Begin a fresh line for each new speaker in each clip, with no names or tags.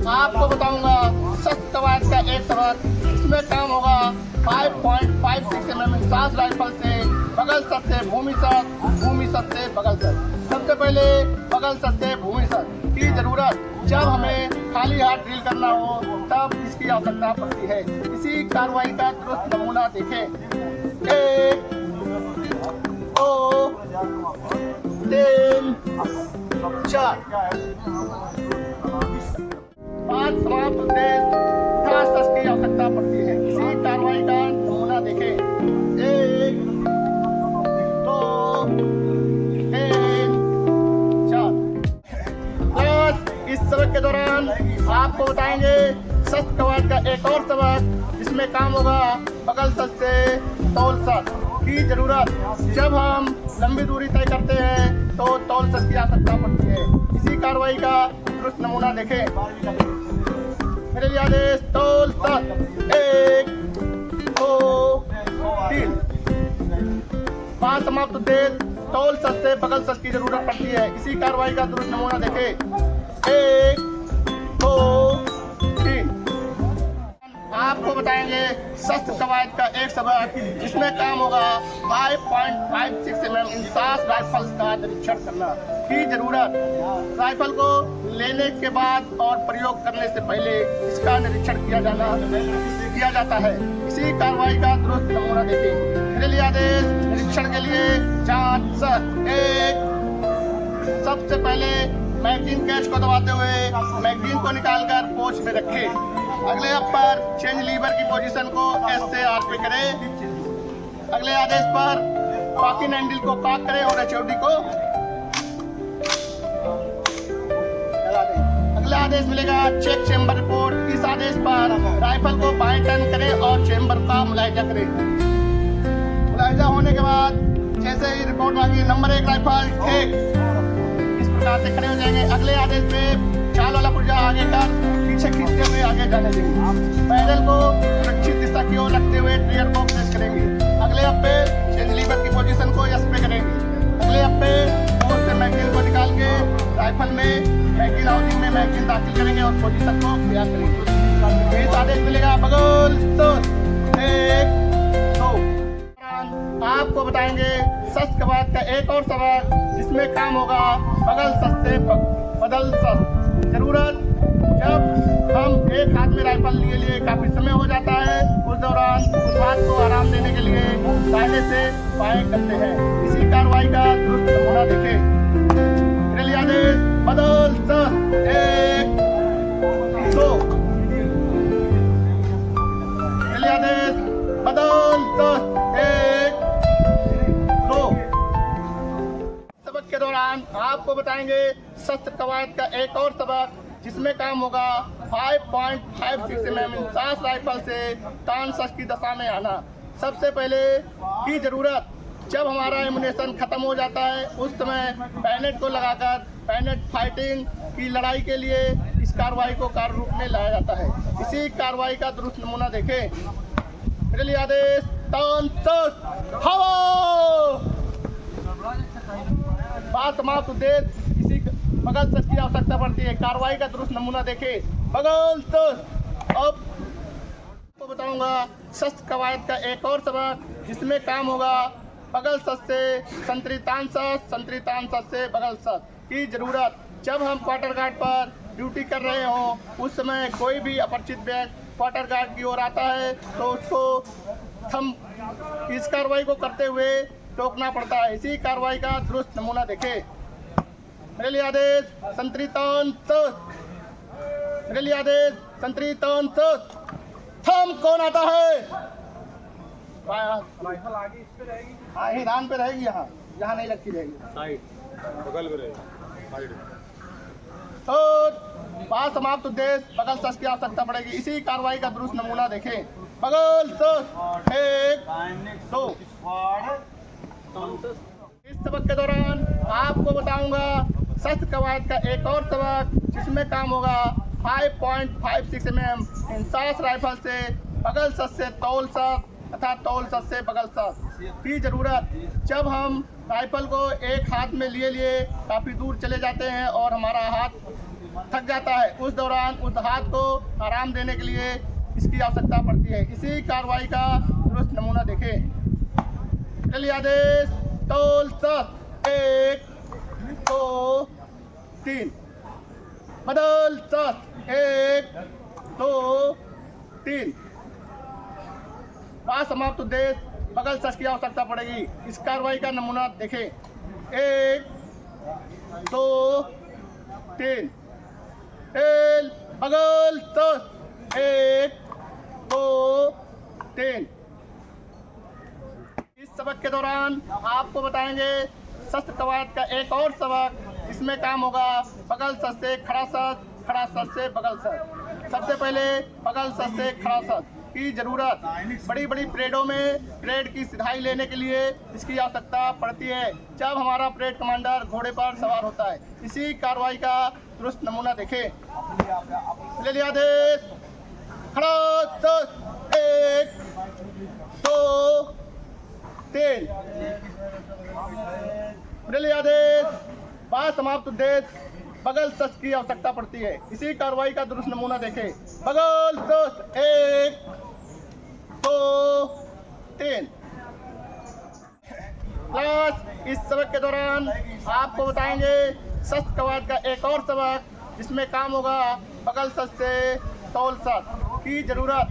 आपको बताऊंगा सख्त कवायद का एक सबक। इसमें काम होगा 5.56 mm इंसास राइफल से बगल सत से भूमि सत से बगल सत। सबसे पहले बगल सत से भूमि सत की जरूरत जब हमें खाली हाथ ड्रिल करना हो तब इसकी आवश्यकता पड़ती है। इसी कार्रवाई का दुरुस्त नमूना देखें। 1 2 3 4 5 समाप्त उद्देश्य खास की आवश्यकता पड़ती है। इसी कार्रवाई का नमूना देखें। 1 2 3 4। इस सबक के दौरान आपको बताएंगे सख्त कवायद का एक और सबक जिसमें काम होगा बगल सत से तौल सत की जरूरत जब हम लंबी दूरी तय करते हैं तो तौल सत की आवश्यकता पड़ती है। इसी कार्रवाई का दुरुस्त नमूना देखें। मेरे लिए आदेश तौल सत 1 2 3। 5 समाप्त उद्देश्य तौल सत से बगल सत की जरूरत पड़ती है। इसी कार्रवाई का दुरुस्त नमूना देखें। 1 2 3। आपको बताएंगे सख्त कवायद का एक सबक जिसमें काम होगा 5.56 mm इंसास राइफल का निरीक्षण करना की जरूरत। राइफल को लेने के बाद और प्रयोग करने से पहले इसका निरीक्षण किया जाता है। इसी कार्रवाई का दुरुस्त नमूना देखें। मेरे लिए आदेश निरीक्षण के लिए जांच सख्त 1। सबसे पहले मैगजीन कैच को दबाते हुए मैगजीन को निकालकर पोच में रखें। अगले अब पर चेंज लीवर की पोजीशन को एस से आर पे करें। अगले आदेश पर कॉकिंग हैंडल को कॉक करें और एचओडी को लगा दें। अगला आदेश मिलेगा चेक चेंबर रिपोर्ट। इस आदेश पर राइफल को बाएं टर्न करें और चेंबर का मुलायजा करें। मुलायजा होने के बाद जैसे ही रिपोर्ट मांगी नंबर 1 राइफल ठीक इस प्रकार से खड़े हो जाएंगे। अगले आदेश पे चाल वाला पुर्जा आगे कर पीछे खींचते हुए आगे जाने देंगे। पैडल को सुरक्षित दिशा की ओर रखते हुए ट्रिगर को प्रेस करेंगे। अगले अब पे चेंज लीवर की पोजीशन को यस पे करेंगे। अगले अब पे पोस्ट से मैगजीन को निकाल के राइफल में मैगजीन हाउसिंग में मैगजीन दाखिल करेंगे और पोजीशन को तैयार करेंगे। इस आदेश मिलेगा बगल सत 1 2। आपको बताएंगे सख्त कवायद का एक और सबक जिसमें काम होगा बगल सत से बदल सत। जरूरत जब हम एक हाथ में राइफल लिए काफी समय हो जाता है उस दौरान उस हाथ को आराम देने के लिए दाहिने से बाएं करते हैं। इसी कार्रवाई का दुरुस्त नमूना देखें। मेरे लिए आदेश बदल सत 1 2। मेरे लिए आदेश बदल सत 1 2। सबक के दौरान आपको बताएंगे सख्त कवायद का एक और सबक जिसमें काम होगा 5.56 mm इंसास राइफल से तान सच की दशा में आना। सबसे पहले की जरूरत जब हमारा एमुनेशन खत्म हो जाता है उस समय बैनेट को लगाकर बैनेट फाइटिंग की लड़ाई के लिए इस कार्रवाई को कार्य रूप में लाया जाता है। इसी कार्रवाई का दुरुस्त नमूना देखें। मेरे लिए आदेश तान सच हवा। बात समाप्त उद्देश्य इसी बगल सच की आवश्यकता पड़ती है। कार्रवाई का दुरुस्त नमूना देखें। बगल सच। अब आपको बताऊंगा सख्त कवायद का एक और सबक जिसमें काम होगा बगल सच से संतरितान सत से बगल सच की जरूरत जब हम क्वार्टर गार्ड पर ड्यूटी कर रहे हों उस समय कोई भी अपरिचित व्यक्ति क्वार्टर गार्ड की ओर आता है तो उसको हम इस कार्रवाई को करते हुए टोकना पड़ता है। इसी कार्रवाई का दुरुस्त नमूना देखें। मेरे लिए आदेश संतरितान सत। मेरे लिए आदेश संतरितान सत। थम कौन आता है?
राइफल आगे इस पे रहेगी।
हाँ ईरान पे रहेगी। यहाँ नहीं रखी रहेगी।
साइड बगल में रहेगी। साइड
तो बात समाप्त उद्देश्य बगल सच की आवश्यकता पड़ेगी। इसी कार्रवाई का दुरुस्त नमूना देखें। बगल सच 1 2। इस सबक के दौरान आपको बताऊंगा सख्त कवायद का एक और सबक जिसमें काम होगा 5.56 mm इंसास राइफल से बगल सत से तौल सत तथा तौल सत से बगल सत की जरूरत जब हम राइफल को एक हाथ में लिए काफी दूर चले जाते हैं और हमारा हाथ थक जाता है, उस दौरान उस हाथ को आराम देने के लिए इसकी आवश्यकता पड़ती है। इसी कार्रवाई का दुरुस्त नमूना देखें। चलिए आदेश तौल सख्त 1 2 3 बदल सख्त 1 2 3 पास समाप्त उद्देश्य बगल सच की आवश्यकता पड़ेगी। इस कार्रवाई का नमूना देखें। 1 2 3 तेल बगल सच 1 2 3। इस सबक के दौरान आपको बताएंगे शस्त्र कवायद का एक और सबक। इसमें काम होगा बगल सच से खड़ा सच से बगल सच। सबसे पहले बगल सच से खड़ा सच की जरूरत बड़ी बड़ी परेडों में परेड की सिधाई लेने के लिए इसकी आवश्यकता पड़ती है जब हमारा परेड कमांडर घोड़े पर सवार होता है। इसी कार्रवाई का दुरुस्त नमूना देखें। ले लिया आदेश खड़ा सच 1 2 3 ले लिया आदेश बात समाप्त उद्देश्य बगल सच की आवश्यकता पड़ती है। इसी कार्रवाई का दुरुस्त नमूना देखें। बगल सच 1 2 3। क्लास इस सबक के दौरान आपको बताएंगे शस्त्र कवायद का एक और सबक जिसमें काम होगा बगल सच से तौल सच की जरूरत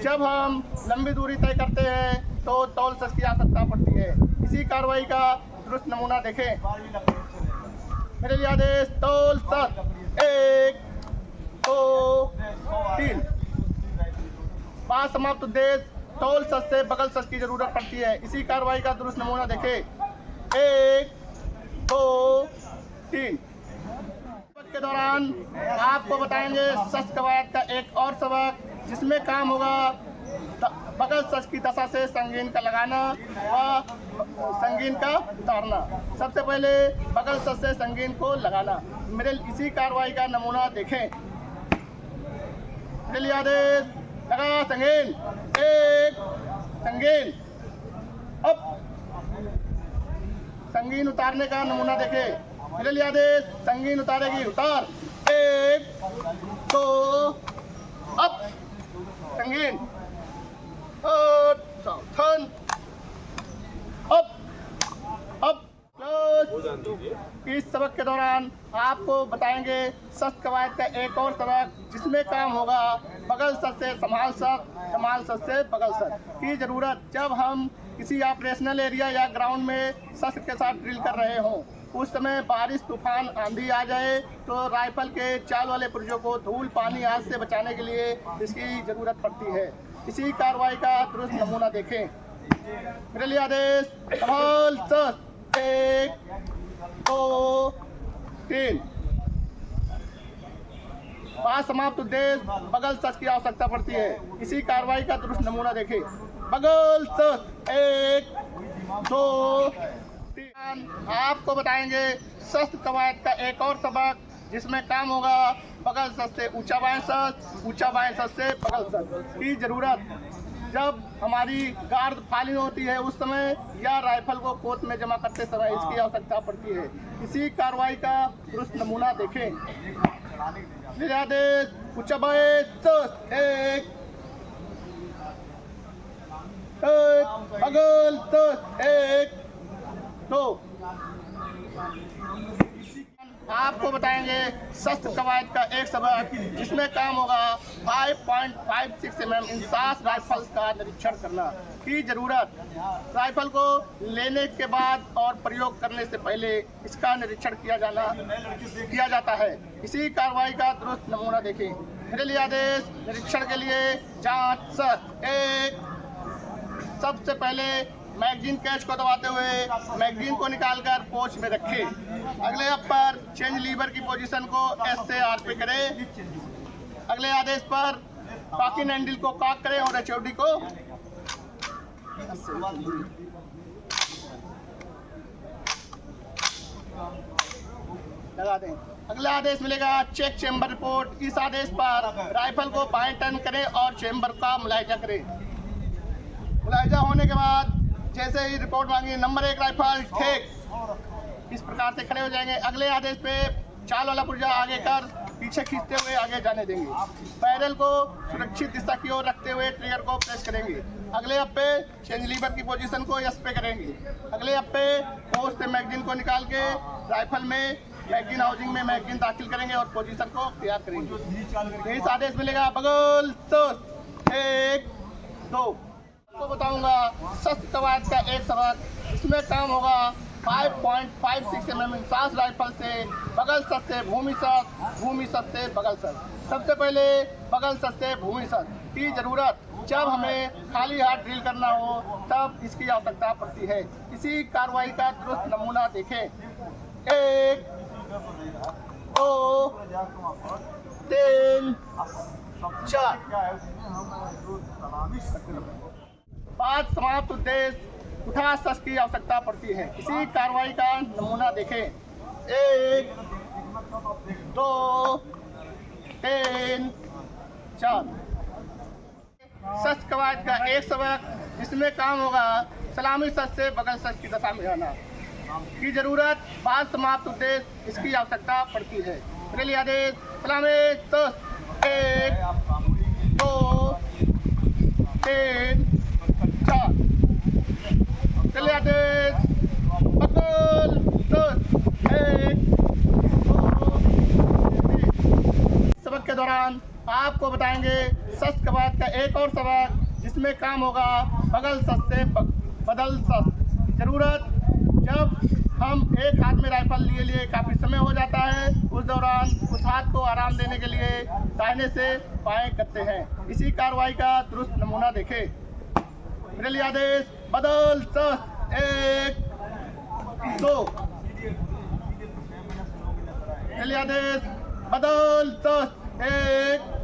जब हम लंबी दूरी तय करते हैं तो तौल सच की आवश्यकता पड़ती है। इसी कार्रवाई का दुरुस्त नमूना देखें। मेरे लिए आदेश तौल सच 1 2 3। पास समाप्त उद्देश्य तौल सच से बगल सच की जरूरत पड़ती है। इसी कार्रवाई का दुरुस्त नमूना देखें। 1 2 3। के दौरान आपको बताएंगे शस्त्र कवायद का एक और सबक जिसमें काम होगा बगल सच की दशा से संगीन का लगाना व संगीन का उतारना। सबसे पहले बगल सच से संगीन को लगाना। मेरे इसी कार्रवाई का नमूना देखें। मेरे लिए आदेश लगा संगीन 1 संगीन अब संगीन उतारने का नमूना देखें। मेरे लिए आदेश संगीन उतारेगी उतार 1 2 अब संगीन सावधान अब इस सबक के दौरान आपको बताएंगे शस्त्र कवायद का एक और सबक जिसमें काम होगा बगल सच से संभाल सच से बगल सच की जरूरत जब हम किसी ऑपरेशनल एरिया या ग्राउंड में शस्त्र के साथ ड्रिल कर रहे हों। उस समय बारिश तूफान आंधी आ जाए तो राइफल के चाल वाले पुर्जों को धूल पानी आग से बचाने के लिए इसकी जरूरत पड़ती है। इसी कार्रवाई का दुरुस्त नमूना देखें। मेरे लिए आदेश संभाल सच 1 2 3। पास समाप्त उद्देश्य बगल सच की आवश्यकता पड़ती है। इसी कार्रवाई का दुरुस्त नमूना देखें। बगल सच 1 2 3। आपको बताएंगे शस्त्र कवायद का एक और सबक जिसमें काम होगा बगल सच से ऊंचा बाएं सच से बगल सच की जरूरत जब हमारी गार्ड फायरिंग होती है उस समय या राइफल को कोट में जमा करते समय इसकी आवश्यकता पड़ती है। इसी कार्रवाई का दुरुस्त नमूना देखें। आदेश ऊंचा बाएं सच 1 बगल सच 1 2। आपको बताएंगे शस्त्र कवायद का एक सबक जिसमें काम होगा 5.56 mm इंसास राइफल का निरीक्षण करना की जरूरत। राइफल को लेने के बाद और प्रयोग करने से पहले इसका निरीक्षण किया जाता है। इसी कार्रवाई का दुरुस्त नमूना देखें। मेरे लिए आदेश निरीक्षण के लिए जांच सच 1। सबसे पहले मैगजीन कैच को दबाते हुए मैगजीन को निकालकर पोच में रखें। अगले अप पर चेंज लीवर की पोजीशन को एस से आर पे करें। अगले आदेश पर कॉकिंग हैंडल को कॉक करें और एचओडी को लगा दें। अगला आदेश मिलेगा चेक चेंबर रिपोर्ट। इस आदेश पर राइफल को बाएं टर्न करें और चेंबर का मुलायजा करें। मुलायजा होने के बाद जैसे ही रिपोर्ट मांगी नंबर 1 राइफल ठीक इस प्रकार से खड़े हो जाएंगे। अगले आदेश पे चाल वाला पुर्जा आगे कर पीछे खींचते हुए आगे जाने देंगे। पैडल को सुरक्षित दिशा की ओर रखते हुए ट्रिगर को प्रेस करेंगे। अगले हफ्ते चेंज लीवर की पोजीशन को यस पे करेंगे। अगले हफ्ते पोस्ट से मैगजीन को निकाल के राइफल में मैगजीन हाउसिंग में मैगजीन दाखिल करेंगे और पोजीशन को तैयार करेंगे। यही आदेश मिलेगा। बगल सस्त 1 2। आपको बताऊंगा शस्त्र कवायद का एक सबक। इसमें काम होगा 5.56 mm इंसास राइफल से बगल शस्त्र से भूमि शस्त्र से बगल शस्त्र। सबसे पहले बगल शस्त्र से भूमि शस्त्र की जरूरत जब हमें खाली हाथ ड्रिल करना हो तब इसकी आवश्यकता पड़ती है। इसी कार्रवाई का दुरुस्त नमूना देखें। 1 2 3 4। 5 समाप्त उद्देश्य उठा शस्त्र की आवश्यकता पड़ती है। इसी कार्रवाई का नमूना देखें। 1 2 3 4। शस्त्र कवायद का एक सबक। इसमें काम होगा सलामी शस्त्र से बगल शस्त्र की दशा में जाना की जरूरत 5 समाप्त उद्देश्य इसकी आवश्यकता पड़ती है। मेरे आदेश सलामी शस्त्र 1 2 3 4। चलिए आदेश बगल शस्त्र 1 2 3। सबक के दौरान आपको बताएंगे शस्त्र कवायद का एक और सबक जिसमें काम होगा बगल शस्त्र से बदल शस्त्र। जरूरत जब हम एक हाथ में राइफल लिए काफ़ी समय हो जाता है, उस दौरान उस हाथ को आराम देने के लिए दाहिने से बाएं करते हैं। इसी कार्रवाई का दुरुस्त नमूना देखें। मेरे लिए आदेश बदल शस्त्र 1 2। मेरे लिए आदेश बदल शस्त्र 1